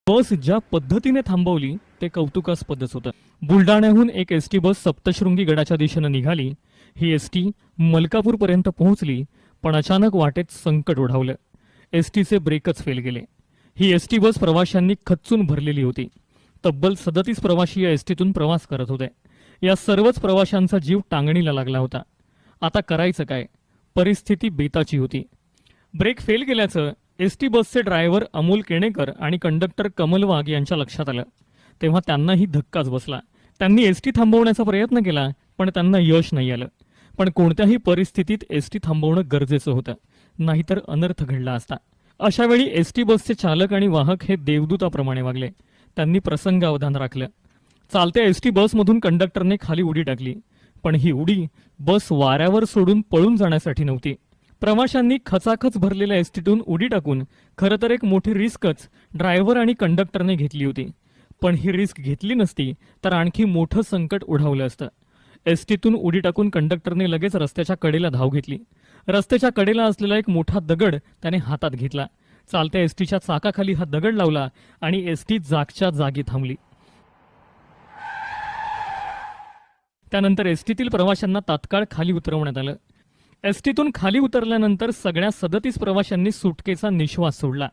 बस ज्या पद्धतीने थांबवली ते कौतुकास्पदच होतं। बुलडाण्याहून एक एसटी बस सप्तशृंगी गडाच्या दिशेने निघाली। ही एसटी मलकापूरपर्यंत पोहोचली, पण अचानक वाटेत संकट ओढावलं। एसटीचे ब्रेकच फेल गेले। ही एसटी बस प्रवाशांनी खच्चून भरलेली होती। तब्बल 37 प्रवाशी या एसटीतून प्रवास करत होते। या सर्वच प्रवाशांचा जीव टांगणीला लागला होता। आता करायचं काय? परिस्थिती बेताची होती। ब्रेक फेल गेल्याचं एसटी बसचे ड्रायव्हर अमोल केणेकर आणि कंडक्टर कमल वाघ यांच्या लक्षात आलं। तेव्हा त्यांनाही धक्काच बसला। त्यांनी एसटी थांबवण्याचा प्रयत्न केला, पण त्यांना यश नाही आलं। पण कोणत्याही परिस्थितीत एसटी थांबवणं गरजेचं होतं, नाहीतर अनर्थ घडला असता। अशा वेळी एसटी बसचे चालक आणि वाहक हे देवदूताप्रमाणे वागले। त्यांनी प्रसंगावधान राखलं। चालत्या एसटी बसमधून कंडक्टरने खाली उडी टाकली, पण ही उडी बस वाऱ्यावर सोडून पळून जाण्यासाठी नव्हती। प्रवाशांनी खचाखच भरलेल्या एसटीतून उडी टाकून खरं तर एक मोठी रिस्कच ड्रायव्हर आणि कंडक्टरने घेतली होती। पण ही रिस्क घेतली नसती तर आणखी मोठं संकट ओढावलं असतं। एसटीतून उडी टाकून कंडक्टरने लगेच रस्त्याच्या कडेला धाव घेतली। रस्त्याच्या कडेला असलेला एक मोठा दगड त्याने हातात घेतला। चालत्या एसटीच्या चाकाखाली हा दगड लावला आणि एसटी जागच्या जागी थांबली। त्यानंतर एसटीतील प्रवाशांना तात्काळ खाली उतरवण्यात आलं। एसटीतून खाली उतरल्यानंतर सगळ्या 37 प्रवाशांनी सुटकेचा निश्वास सोडला।